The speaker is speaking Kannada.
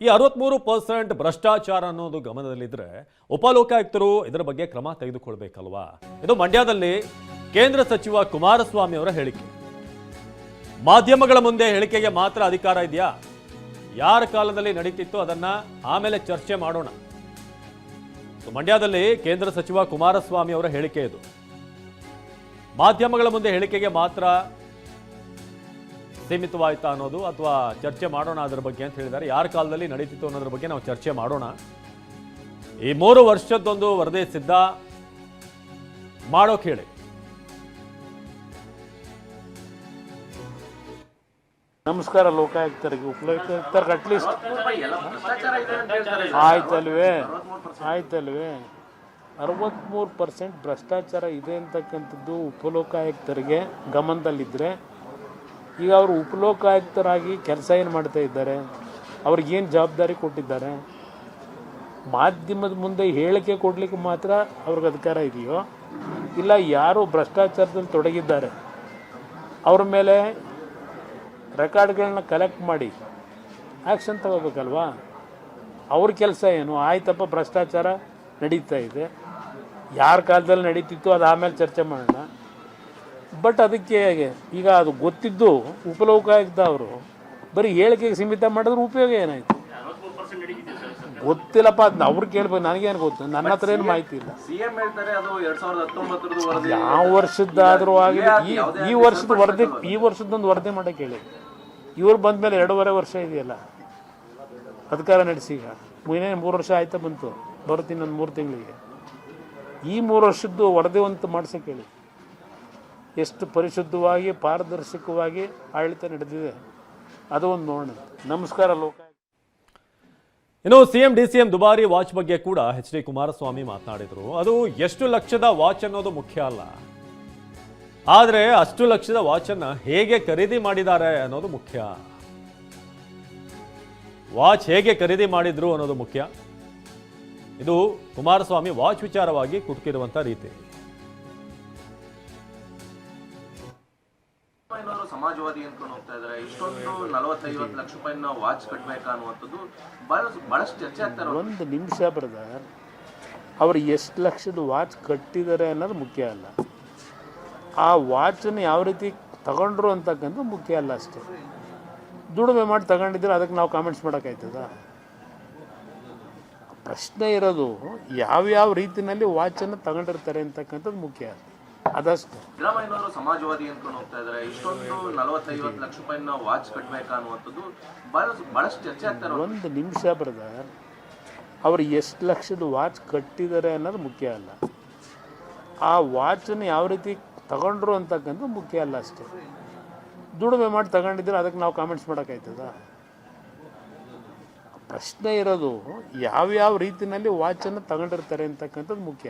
ಈ 63% ಭ್ರಷ್ಟಾಚಾರ ಅನ್ನೋದು ಗಮನದಲ್ಲಿದ್ರೆ ಉಪಲೋಕಾಯುಕ್ತರು ಇದರ ಬಗ್ಗೆ ಕ್ರಮ ತೆಗೆದುಕೊಳ್ಬೇಕಲ್ವಾ? ಇದು ಮಂಡ್ಯದಲ್ಲಿ ಕೇಂದ್ರ ಸಚಿವ ಕುಮಾರಸ್ವಾಮಿ ಅವರ ಹೇಳಿಕೆ. ಮಾಧ್ಯಮಗಳ ಮುಂದೆ ಹೇಳಿಕೆಗೆ ಮಾತ್ರ ಅಧಿಕಾರ ಇದೆಯಾ? ಯಾರ ಕಾಲದಲ್ಲಿ ನಡೀತಿತ್ತು ಅದನ್ನ ಆಮೇಲೆ ಚರ್ಚೆ ಮಾಡೋಣ. ಮಂಡ್ಯದಲ್ಲಿ ಕೇಂದ್ರ ಸಚಿವ ಕುಮಾರಸ್ವಾಮಿ ಅವರ ಹೇಳಿಕೆ ಇದು. ಮಾಧ್ಯಮಗಳ ಮುಂದೆ ಹೇಳಿಕೆಗೆ ಮಾತ್ರ ಸೀಮಿತವಾಯ್ತಾ ಅನ್ನೋದು ಅಥವಾ ಚರ್ಚೆ ಮಾಡೋಣ ಅದರ ಬಗ್ಗೆ ಅಂತ ಹೇಳಿದ್ದಾರೆ. ಯಾರ ಕಾಲದಲ್ಲಿ ನಡೀತಿತ್ತು ಅನ್ನೋದ್ರ ಬಗ್ಗೆ ನಾವು ಚರ್ಚೆ ಮಾಡೋಣ. ಈ 3 ವರ್ಷದೊಂದು ವರದಿ ಸಿದ್ಧ ಮಾಡೋಕೆ ಹೇಳಿ. ನಮಸ್ಕಾರ ಲೋಕಾಯುಕ್ತರಿಗೆ, ಉಪಲೋಕಾಯುಕ್ತರಿಗೆ ಅಟ್ಲೀಸ್ಟ್ ಆಯ್ತಲ್ವೇ 63% ಭ್ರಷ್ಟಾಚಾರ ಇದೆ ಅಂತಕ್ಕಂಥದ್ದು ಉಪಲೋಕಾಯುಕ್ತರಿಗೆ ಗಮನದಲ್ಲಿದ್ದರೆ, ಈಗ ಅವರು ಉಪಲೋಕಾಯುಕ್ತರಾಗಿ ಕೆಲಸ ಏನು ಮಾಡ್ತಾ ಇದ್ದಾರೆ? ಅವ್ರಿಗೇನು ಜವಾಬ್ದಾರಿ ಕೊಟ್ಟಿದ್ದಾರೆ? ಮಾಧ್ಯಮದ ಮುಂದೆ ಹೇಳಿಕೆ ಕೊಡಲಿಕ್ಕೆ ಮಾತ್ರ ಅವ್ರಿಗೆ ಅಧಿಕಾರ ಇದೆಯೋ, ಇಲ್ಲ ಯಾರು ಭ್ರಷ್ಟಾಚಾರದಲ್ಲಿ ತೊಡಗಿದ್ದಾರೆ ಅವ್ರ ಮೇಲೆ ರೆಕಾರ್ಡ್ಗಳನ್ನ ಕಲೆಕ್ಟ್ ಮಾಡಿ ಆ್ಯಕ್ಷನ್ ತಗೋಬೇಕಲ್ವಾ? ಅವ್ರ ಕೆಲಸ ಏನು? ಆಯ್ತಪ್ಪ ಭ್ರಷ್ಟಾಚಾರ ನಡೀತಾ ಇದೆ, ಯಾರ ಕಾಲದಲ್ಲಿ ನಡೀತಿತ್ತು ಅದು ಆಮೇಲೆ ಚರ್ಚೆ ಮಾಡೋಣ. ಬಟ್ ಅದಕ್ಕೆ ಈಗ ಅದು ಗೊತ್ತಿದ್ದು ಉಪಲೋಕಾಯುಕ್ತ ಅವರು ಬರೀ ಹೇಳಿಕೆಗೆ ಸೀಮಿತ ಮಾಡಿದ್ರೆ ಉಪಯೋಗ ಏನಾಯಿತು? ಗೊತ್ತಿಲ್ಲಪ್ಪ, ಅದನ್ನ ಅವ್ರು ಕೇಳ್ಬೇಕು, ನನಗೇನು ಗೊತ್ತು? ನನ್ನ ಹತ್ರ ಏನು ಮಾಹಿತಿ ಇಲ್ಲ. ಯಾವ ವರ್ಷದ್ದಾದರೂ ಆಗಿದೆ. ಈ ವರ್ಷದೊಂದು ವರದಿ ಮಾಡೋಕ್ಕೆ ಹೇಳಿ. ಇವ್ರು ಬಂದ ಮೇಲೆ 2.5 ವರ್ಷ ಇದೆಯಲ್ಲ ಅಧಿಕಾರ ನಡೆಸಿ. ಈಗ 3 ವರ್ಷ ಆಯ್ತಾ ಬಂತು, ಬರುತ್ತೆ ಇನ್ನೊಂದು 3 ತಿಂಗಳಿಗೆ. ಈ 3 ವರ್ಷದ್ದು ವರದಿ ಅಂತ ಮಾಡ್ಸೋಕೆ ಹೇಳಿ. ಎಷ್ಟು ಪರಿಶುದ್ಧವಾಗಿ ಪಾರದರ್ಶಕವಾಗಿ ಆಡಳಿತ ನಡೆದಿದೆ ಅದು ಒಂದು ನೋಡೋಣ. ನಮಸ್ಕಾರ ಲೋಕಾಯುಕ್ತ. ಇನ್ನು ಸಿಎಂ ಡಿಸಿಎಂ ದುಬಾರಿ ವಾಚ್ ಬಗ್ಗೆ ಕೂಡ ಎಚ್ ಡಿ ಕುಮಾರಸ್ವಾಮಿ ಮಾತನಾಡಿದರು. ಅದು ಎಷ್ಟು ಲಕ್ಷದ ವಾಚ್ ಅನ್ನೋದು ಮುಖ್ಯ ಅಲ್ಲ, ಆದರೆ ಅಷ್ಟು ಲಕ್ಷದ ವಾಚನ್ನ ಹೇಗೆ ಖರೀದಿ ಮಾಡಿದ್ದಾರೆ ಅನ್ನೋದು ಮುಖ್ಯ. ವಾಚ್ ಹೇಗೆ ಖರೀದಿ ಮಾಡಿದ್ರು ಅನ್ನೋದು ಮುಖ್ಯ. ಇದು ಕುಮಾರಸ್ವಾಮಿ ವಾಚ್ ವಿಚಾರವಾಗಿ ಕುಟುಕಿರುವಂತ ರೀತಿ. ಸಮಾಜವಾದಿ ಅನ್ಕೊಂಡು ಹೋಗ್ತಾ ಇದಾರೆ. ಇಷ್ಟೊಂದು 40-50 ಲಕ್ಷ ರೂಪಾಯಿನ ವಾಚ್ ಕಟ್ಟಬೇಕಾ ಅನ್ನುವಂಥದ್ದು ಬಹಳಷ್ಟು ಚರ್ಚೆ ಆಗ್ತಾರೆ. ಒಂದು ನಿಮಿಷ ಬ್ರದರ್, ಅವ್ರು ಎಷ್ಟು ಲಕ್ಷದ ವಾಚ್ ಕಟ್ಟಿದ್ದಾರೆ ಅನ್ನೋದು ಮುಖ್ಯ ಅಲ್ಲ, ಆ ವಾಚನ್ನು ಯಾವ ರೀತಿ ತಗೊಂಡ್ರು ಅಂತಕ್ಕಂಥ ಮುಖ್ಯ ಅಲ್ಲ ಅಷ್ಟೇ. ದುಡಿಮೆ ಮಾಡಿ ತಗೊಂಡಿದ್ರೆ ಅದಕ್ಕೆ ನಾವು ಕಾಮೆಂಟ್ಸ್ ಮಾಡೋಕ್ಕಾಯ್ತದ? ಪ್ರಶ್ನೆ ಇರೋದು ಯಾವ್ಯಾವ ರೀತಿಯಲ್ಲಿ ವಾಚನ್ನು ತಗೊಂಡಿರ್ತಾರೆ ಅಂತಕ್ಕಂಥದ್ದು ಮುಖ್ಯ, ಅದಷ್ಟು. ಸಿದ್ದರಾಮಯ್ಯನವರು ಸಮಾಜವಾದಿ ಅನ್ಕೊಂಡು ಹೋಗ್ತಾ ಇದಾರೆ. ಇಷ್ಟೊಂದು 40-50 ಲಕ್ಷ ರೂಪಾಯಿನ ವಾಚ್ ಕಟ್ಟಬೇಕಾ ಅನ್ನುವಂಥದ್ದು ಬಹಳಷ್ಟು ಚರ್ಚೆ ಆಗ್ತಾರೆ. ಒಂದು ನಿಮಿಷ ಬ್ರದರ್, ಅವ್ರು ಎಷ್ಟು ಲಕ್ಷದ ವಾಚ್ ಕಟ್ಟಿದ್ದಾರೆ ಅನ್ನೋದು ಮುಖ್ಯ ಅಲ್ಲ, ಆ ವಾಚನ್ನು ಯಾವ ರೀತಿ ತಗೊಂಡ್ರು ಅಂತಕ್ಕಂಥ ಮುಖ್ಯ ಅಲ್ಲ ಅಷ್ಟೇ. ದುಡಿಮೆ ಮಾಡಿ ತಗೊಂಡಿದ್ರೆ ಅದಕ್ಕೆ ನಾವು ಕಾಮೆಂಟ್ಸ್ ಮಾಡೋಕ್ಕಾಯ್ತದ? ಪ್ರಶ್ನೆ ಇರೋದು ಯಾವ್ಯಾವ ರೀತಿಯಲ್ಲಿ ವಾಚನ್ನು ತಗೊಂಡಿರ್ತಾರೆ ಅಂತಕ್ಕಂಥದ್ದು ಮುಖ್ಯ.